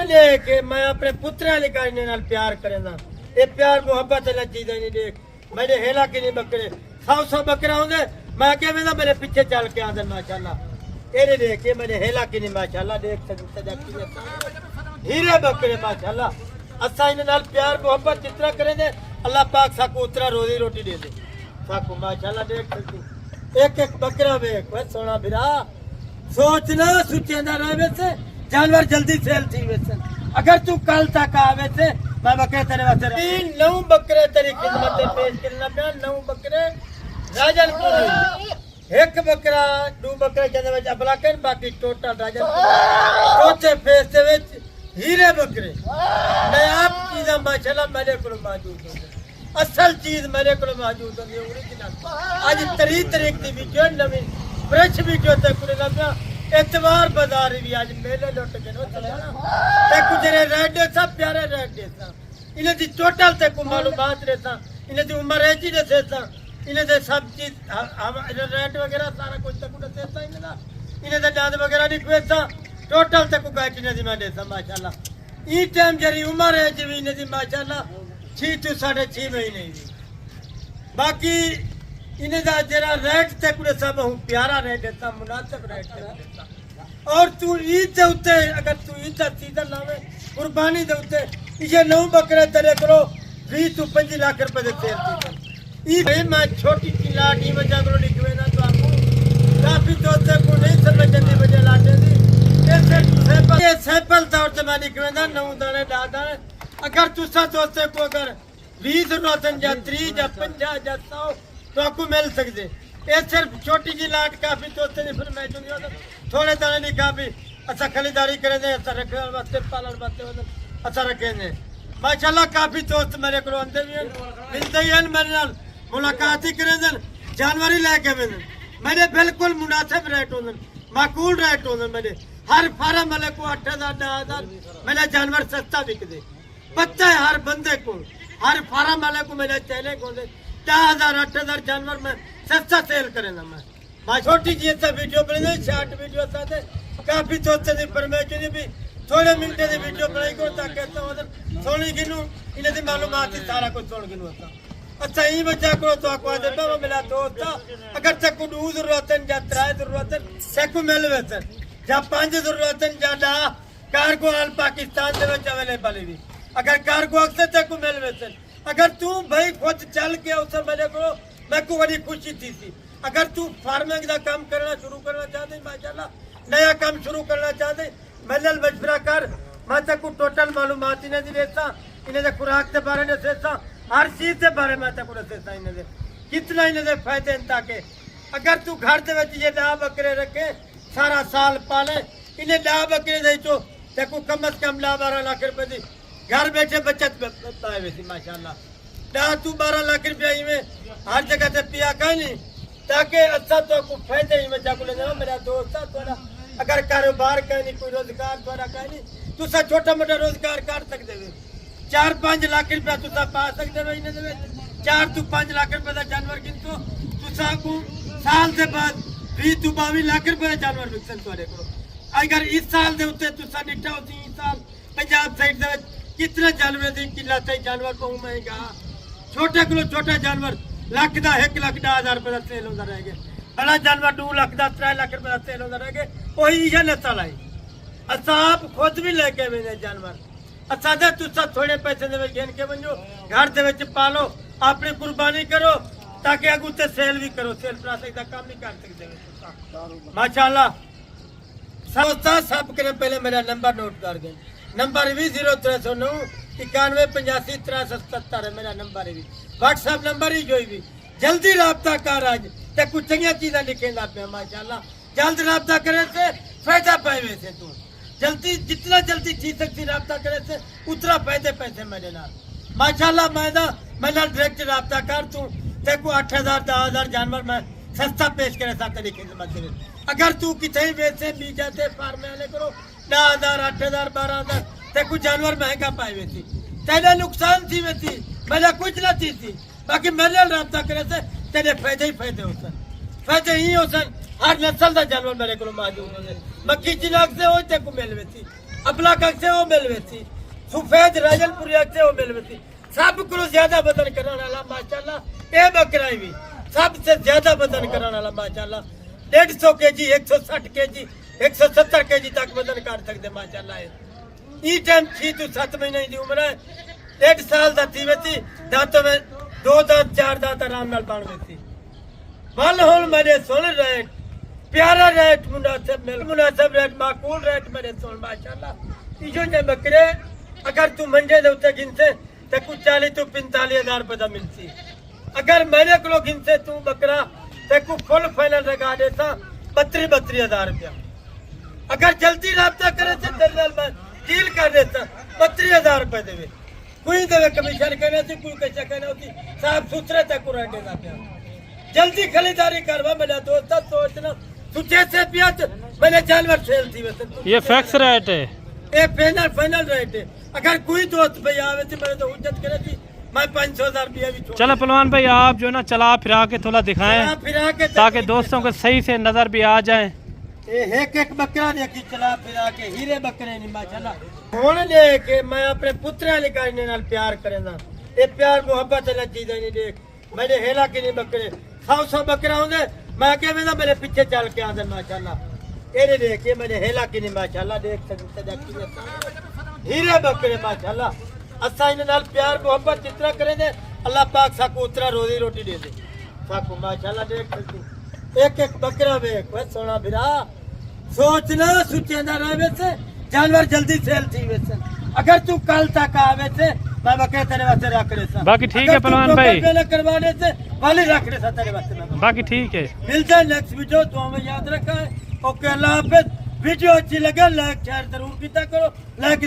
देख मैं अपने पुत्रा लिकाने नाल प्यार करेंदा ये प्यार मोहब्बत वाला चीज नहीं देख मैंने हेला कि नहीं बकरे 100 बकरा होंगे मैं क्या वेंदा मेरे पीछे चल के आंदे माशाल्लाह ये देख के मैंने हेला कि नहीं माशाल्लाह देख सदा हीरे बकरे माशाल्लाह असा इन नाल प्यार मोहब्बत जितना करेंगे अल्लाह पाक साकू उतरा रोजी रोटी दे दे साकू माशाल्लाह देख सकती एक एक बकरा वेख सोना बिरा सोचना सुचेंदा रहे से जानवर जल्दी सेल थी वैसे अगर तू कल तक आवे से मैं बकरे तेरे वास्ते 9 बकरे तेरी खिदमत में पेश करना पे 9 बकरे राजनपुर एक बकरा 2 बकरे के अंदर अबलाकन बाकी टोटल राजनपुर चौथे फेस दे विच हीरे बकरे मैं आप चीज़ माशाल्लाह मेरे को मौजूद है असल चीज मेरे को मौजूद है ओरिजिनल आज तरीक दी वीडियो नवी फ्रेश वीडियो ते पूरे लगा एतवार बाजार भी आज मेले लुट के नो चले ना ते गुजरे रेड सब प्यारे रेड सा इने दी टोटल ते को मालूमात रहता इने दी उम्र है जी देता इने दे सब चीज रेड वगैरह सारा कुछ तक देता इने दे दांत वगैरह नहीं कोसा टोटल तक को गाय ने दी मैं देता माशाल्लाह ई टाइम जरी उम्र है जी इने दी माशाल्लाह 6 to 6.5 महीने बाकी इन्हें दा जरा रेट ते कुछ सब हूँ प्यारा रेट देता मुनासिब रेट देता और तू ईद दे उत्ते अगर तू ईद का सीजन लावे कुर्बानी दे उत्ते ये 9 बकरे तेरे करो 20 to 25 लाख रुपए दे तेल दी ये मैं छोटी सी लाठी वजह करो लिखवे ना तो आपको काफी दोस्तों को नहीं समझ जल्दी वजह लाटे दी ये सैंपल तौर से मैं लिखवे ना 9 दाने दादा अगर तुसा दोस्तों को अगर 20 रोतन या 30 या 50 या 100 तो आपको मिल सकते ये सिर्फ छोटी जी लाट काफी दोस्तों ने फिर मैं चुनिया थोड़े दाने नहीं काफी अच्छा खरीदारी करें अच्छा रखने वास्ते पालन वास्ते अच्छा रखेंगे माशाल्लाह काफी दोस्त मेरे को आंदे भी मिलते ही मेरे नाल मुलाकात ही करें जानवर ही लेके मेरे बिल्कुल मुनासिब रेट होंगे माकूल रेट होंगे मेरे हर फार्म वाले को 8,000 10,000 मेरा जानवर सस्ता बिकते पता है हर बंदे को हर फार्म वाले को मेरे चेले को 10,000 8,000 जानवर में सस्ता सेल करेंगे मैं छोटी जी सा वीडियो बने शॉर्ट वीडियो साथे काफी दोस्तों की परमेश्वर भी थोड़े मिनट की वीडियो बनाई को ताकि सोनी गिनू इन्हें दी मालूमात ही सारा कुछ सुन गिनू होता अच्छा यही बच्चा को तो आपको देता मेरा दोस्त अगर तक 2 जरूरतन या 3 जरूरतन सेकु मिल वेतन या 5 जरूरतन या कार्गो आल पाकिस्तान दे विच अवेलेबल भी अगर कार्गो अक्सर तक मिल वेतन अगर तू भाई खुद चल के उस मेरे को मैं को बड़ी खुशी थी अगर तू फार्मिंग का काम करना शुरू करना चाहते माशाल्लाह नया काम शुरू करना चाहते मेरे मशवरा कर मैं तक को टोटल मालूमात इन्हें दी देता इन्हें दे खुराक के बारे में देता हर चीज के बारे में तक देता इन्हें दे कितना इन्हें दे फायदे ताकि अगर तू घर के विच ये 10 बकरे रखे सारा साल पाले इन्हें 10 बकरे दे तो देखो कम से कम 12 लाख रुपए दी घर बैठे बचत पाए वैसी माशाल्लाह 10 to 12 लाख रुपया में हर जगह से पिया कहीं नहीं ताकि अच्छा तो को फायदे ही में जाको ले मेरा दोस्त थोड़ा अगर कारोबार कहीं नहीं कोई रोजगार थोड़ा कहीं नहीं तुसा छोटा मोटा रोजगार कर सकते हो 4-5 लाख रुपया तुसा पा सकते हो इन्हें 4 to 5 लाख रुपए का जानवर किंतु तुसा को साल से बाद 20 to 22 लाख रुपए का जानवर विकसन तोरे को अगर इस साल दे उत्ते तुसा निठा होती इस साल पंजाब साइड दे कितना जानवर दी किला से जानवर को महंगा छोटे को छोटा जानवर लाख का 1 लाख 10,000 रुपए का सेल होता रह गया बड़ा जानवर 2 लाख का 3 लाख रुपए का सेल होता रह गया वही ये नस्ल आई अच्छा आप खुद भी लेके बने जानवर अच्छा दे तुसा थोड़े पैसे दे घेन के बनो घर दे विच पालो अपनी कुर्बानी करो ताकि अगू ते सेल भी करो सेल प्रासक का काम नहीं कर सकते माशाल्लाह सब करे पहले मेरा नंबर नोट कर गए नंबर भी 0309 9185 है मेरा नंबर भी व्हाट्सएप नंबर ही जो भी जल्दी राब्ता कर आज ते कुछ चंगी चीज़ा लिखेगा पे माशाल्लाह जल्द राब्ता करे से फायदा पाए वैसे तू जल्दी जितना जल्दी थी सकती राब्ता करे से उतना फायदे पैसे मेरे नाल माशाल्लाह मैं डायरेक्ट राब्ता कर तू ते को 8,000 10,000 जानवर मैं सस्ता पेश करे साथ तरीके से मत अगर तू कितने वैसे भी जाते फार्म वाले करो 10,000 8,000 12,000 ते कुछ जानवर महंगा पाए वैसी तेरे नुकसान थी वैसी मेरा कुछ ना थी बाकी मेरे राब्ता करे से तेरे फायदे ही फायदे होसन फायदे ही होसन हर नस्ल का जानवर मेरे को मौजूद होते मक्की चिनाक से हो ते को मिल वैसी अपना कक से वो मिलवे थी सफेद राजनपुरी से वो मिलवे थी सब को ज्यादा वजन करने वाला माशाल्लाह ये बकरा भी सबसे ज्यादा वजन करने वाला माशाल्लाह 150 केजी 160 केजी 170 केजी तक वजन कर सकते माशाल्लाह ई टाइम थी तू 7 महीने की उम्र है 1.5 साल दा थी वेती दांतों में 2 दांत 4 दांत आराम नाल बन वेती वल हुन मेरे सुन रेट प्यारा रेट मुनासिब रेट माकूल रेट मेरे सुन माशाल्लाह इजो जे बकरे अगर तू मंडे दे उत्ते गिनसे ते कुछ 40 तो 45 हजार रुपए दा मिलसी अगर मेरे को गिनसे तू बकरा ते को फुल फाइनल लगा देता 32 हजार रुपया अगर जल्दी राब्ता करे से तेरे नाल मैं डील कर देता 32 हजार रुपए देवे कोई देवे कमीशन कहने से कोई कैसे कहने होती साफ सुथरे तक को रहने का प्यार जल्दी खरीदारी करवा मेरा दोस्त सोचना तुझे से पिया मैंने जानवर सेल थी वैसे ये फिक्स रेट है ये फाइनल रेट है अगर कोई दोस्त भाई आवे तो मैंने तो उज्जत करे थी मैं 500,000 रुपया भी छोड़ चलो पहलवान भाई आप जो ना चला फिरा के थोड़ा दिखाएं फिरा के ताकि दोस्तों को सही से नजर भी आ जाए एक बकरा देखी चला फिरा के हीरे बकरे नहीं माशाल्लाह हुन देख मैं अपने पुत्रा निकालने नाल प्यार करेंदा ये प्यार मोहब्बत वाला चीज नहीं देख मैंने हेला के नहीं बकरे 100 बकरा होंगे मैं क्या वेंदा मेरे पीछे चल के आंदे माशाल्लाह ये देख के मैंने हेला के नहीं माशाल्लाह देख सकते हीरे बकरे माशाल्लाह असा इन नाल प्यार मोहब्बत जितना करे दे अल्लाह पाक साको उतरा रोजी रोटी दे दे साको माशाल्लाह देख सकते एक बकरा वेख वे सोना बिरा सोचना सुचेंदा रहे से जानवर जल्दी सेल थी वैसे अगर तू कल तक आवे से मैं बकरे तेरे वास्ते रख ले सा बाकी ठीक है पहलवान भाई करवाने से वाली रख ले सा तेरे वास्ते मैं बाकी ठीक है मिलता है नेक्स्ट वीडियो तो हमें याद रखा है ओके अल्लाह हाफिज वीडियो अच्छी लगे लाइक शेयर जरूर किया करो लाइक